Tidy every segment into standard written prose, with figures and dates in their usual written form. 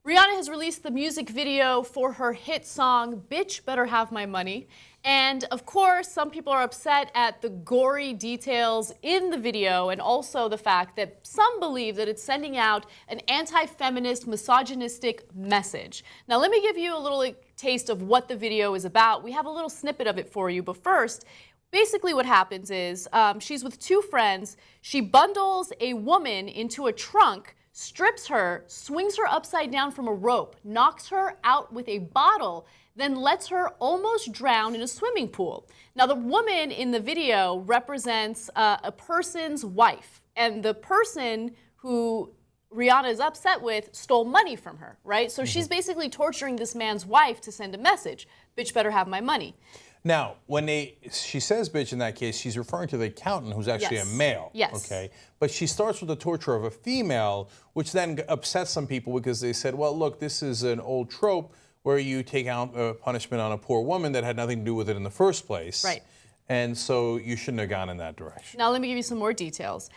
Rihanna has released the music video for her hit song, Bitch Better Have My Money. And of course, some people are upset at the gory details in the video and also the fact that some believe that it's sending out an anti-feminist, misogynistic message. Now, let me give you a little taste of what the video is about. We have a little snippet of it for you, but first, basically what happens is she's with two friends. She bundles a woman into a trunk, strips her, swings her upside down from a rope, knocks her out with a bottle, then lets her almost drown in a swimming pool. Now, the woman in the video represents a person's wife, and the person who Rihanna is upset with stole money from her, right? So she's basically torturing this man's wife to send a message, bitch better have my money. Now, when she says bitch in that case, she's referring to the accountant who's actually a male. Yes. Okay. But she starts with the torture of a female, which then upsets some people because they said, well, look, this is an old trope where you take out punishment on a poor woman that had nothing to do with it in the first place. Right. And so you shouldn't have gone in that direction. Now let me give you some more details.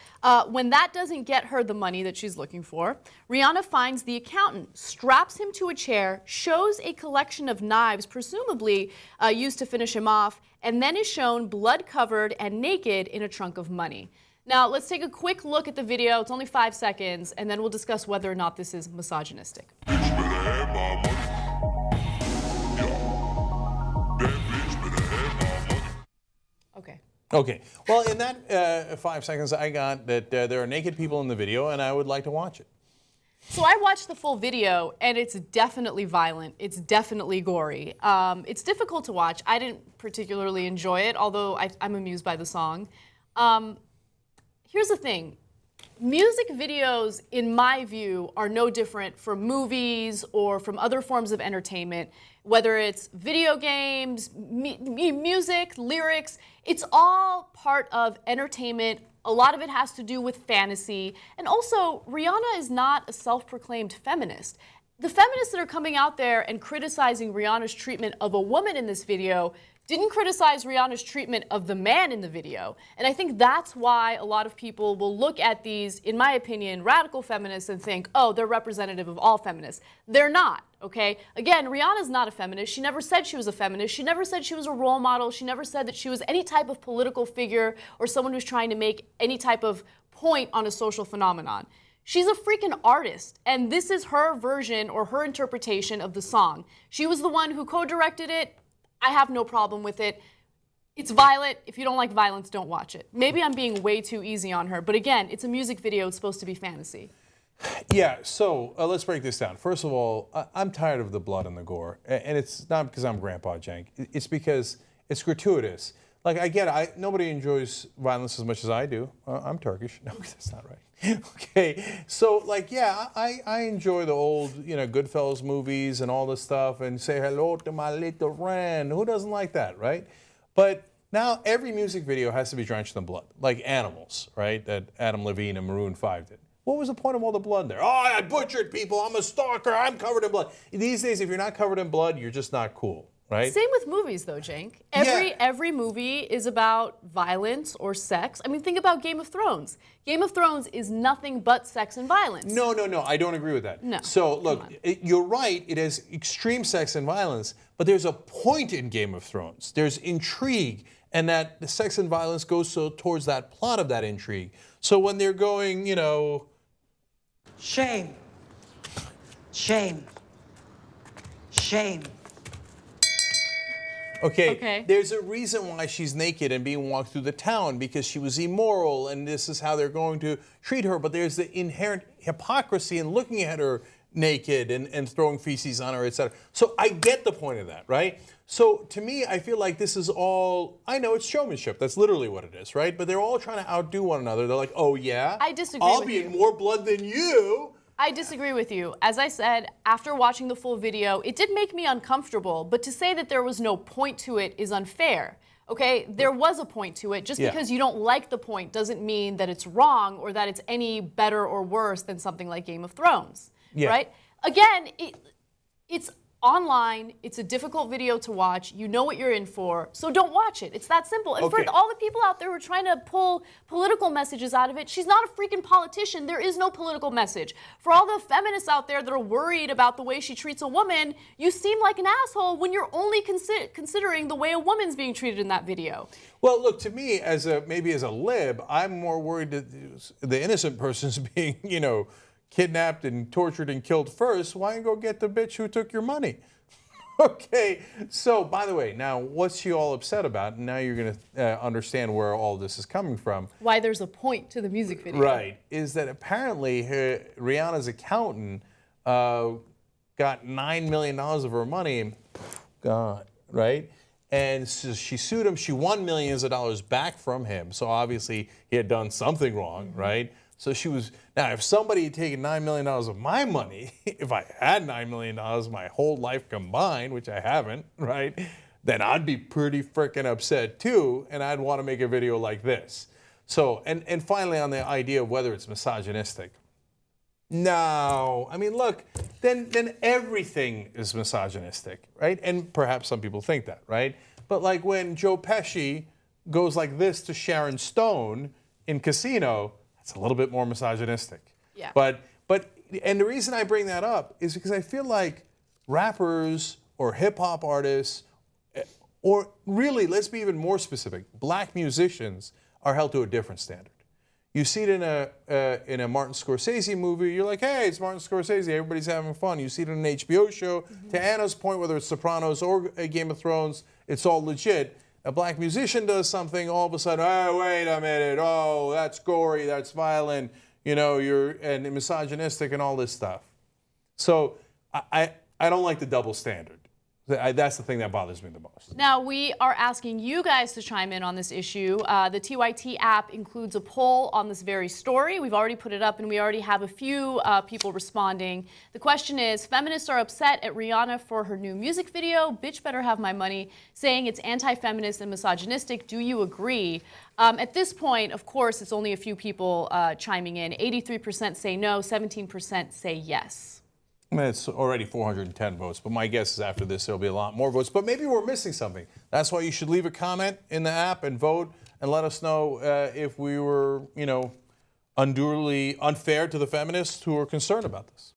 When that doesn't get her the money that she's looking for, Rihanna finds the accountant, straps him to a chair, shows a collection of knives, presumably used to finish him off, and then is shown blood-covered and naked in a trunk of money. Now let's take a quick look at the video. It's only 5 seconds, and then we'll discuss whether or not this is misogynistic. Okay. Okay. Well, in that 5 seconds, I got that there are naked people in the video, and I would like to watch it. So I watched the full video, and it's definitely violent. It's definitely gory. It's difficult to watch. I didn't particularly enjoy it, although I'm amused by the song. Here's the thing. Music videos, in my view, are no different from movies or from other forms of entertainment, whether it's video games, music, lyrics. It's all part of entertainment. A lot of it has to do with fantasy. And also, Rihanna is not a self-proclaimed feminist. The feminists that are coming out there and criticizing Rihanna's treatment of a woman in this video didn't criticize Rihanna's treatment of the man in the video. And I think that's why a lot of people will look at these, in my opinion, radical feminists and think, oh, they're representative of all feminists. They're not, okay? Again, Rihanna's not a feminist. She never said she was a feminist. She never said she was a role model. She never said that she was any type of political figure or someone who's trying to make any type of point on a social phenomenon. She's a freaking artist, and this is her version or her interpretation of the song. She was the one who co-directed it. I have no problem with it. It's violent. If you don't like violence, don't watch it. Maybe I'm being way too easy on her, but again, it's a music video. It's supposed to be fantasy. Yeah, so let's break this down. First of all, I'm tired of the blood and the gore, and it's not because I'm Grandpa Jank. It's because it's gratuitous. Like, I get it. Nobody enjoys violence as much as I do. I'm Turkish. No, that's not right. Okay, so like, yeah, I enjoy the old, Goodfellas movies and all this stuff, and say hello to my little friend. Who doesn't like that, right? But now every music video has to be drenched in blood, like Animals, right? That Adam Levine and Maroon 5 did. What was the point of all the blood there? Oh, I butchered people. I'm a stalker. I'm covered in blood. These days, if you're not covered in blood, you're just not cool. Right? Same with movies, though, Jank. Every movie is about violence or sex. I mean, think about Game of Thrones. Game of Thrones is nothing but sex and violence. No, I don't agree with that. No. So, look, you're right. It has extreme sex and violence, but there's a point in Game of Thrones. There's intrigue, and that the sex and violence goes towards that plot of that intrigue. So when they're going, Shame. Shame. Shame. Okay, there's a reason why she's naked and being walked through the town, because she was immoral and this is how they're going to treat her. But there's the inherent hypocrisy in looking at her naked and throwing feces on her, etc. So I get the point of that, right? So to me, I feel like this is all, I know it's showmanship. That's literally what it is, right? But they're all trying to outdo one another. They're like, oh yeah? I disagree I'll with be you. in more blood than you. I disagree with you. As I said, after watching the full video, it did make me uncomfortable, but to say that there was no point to it is unfair. Okay, there was a point to it. Just because you don't like the point doesn't mean that it's wrong or that it's any better or worse than something like Game of Thrones, right? Again, it's online. It's a difficult video to watch. You know what you're in for, so don't watch it. It's that simple. And Okay. for all the people out there who are trying to pull political messages out of it, she's not a freaking politician. There is no political message. For all the feminists out there that are worried about the way she treats a woman, you seem like an asshole when you're only considering the way a woman's being treated in that video. Well, look, to me, maybe as a lib, I'm more worried that the innocent person's being, kidnapped and tortured and killed first. Why go get the bitch who took your money? Okay, so by the way, now what's she all upset about? Now you're going to understand where all this is coming from. Why there's a point to the music video. Right, is that apparently Rihanna's accountant got $9 million of her money, gone, right? And so she sued him. She won millions of dollars back from him. So obviously he had done something wrong, right? So she was, now if somebody had taken $9 million of my money, if I had $9 million my whole life combined, which I haven't, right, then I'd be pretty freaking upset too, and I'd want to make a video like this. So, and finally on the idea of whether it's misogynistic. No, I mean, look, then everything is misogynistic, right? And perhaps some people think that, right? But like when Joe Pesci goes like this to Sharon Stone in Casino, it's a little bit more misogynistic. Yeah. And the reason I bring that up is because I feel like rappers or hip hop artists, or really, let's be even more specific, black musicians are held to a different standard. You see it in a Martin Scorsese movie, you're like, hey, it's Martin Scorsese, everybody's having fun. You see it in an HBO show. To Anna's point, whether it's Sopranos or Game of Thrones, it's all legit. A black musician does something, all of a sudden, oh, wait a minute, oh, that's gory, that's violent, you're and misogynistic and all this stuff. So I don't like the double standard. That's the thing that bothers me the most. Now, we are asking you guys to chime in on this issue. The TYT app includes a poll on this very story. We've already put it up, and we already have a few people responding. The question is, feminists are upset at Rihanna for her new music video, Bitch Better Have My Money, saying it's anti-feminist and misogynistic. Do you agree? At this point, of course, it's only a few people chiming in. 83% say no, 17% say yes. I mean, it's already 410 votes, but my guess is after this there'll be a lot more votes. But maybe we're missing something. That's why you should leave a comment in the app and vote and let us know if we were, unduly unfair to the feminists who are concerned about this.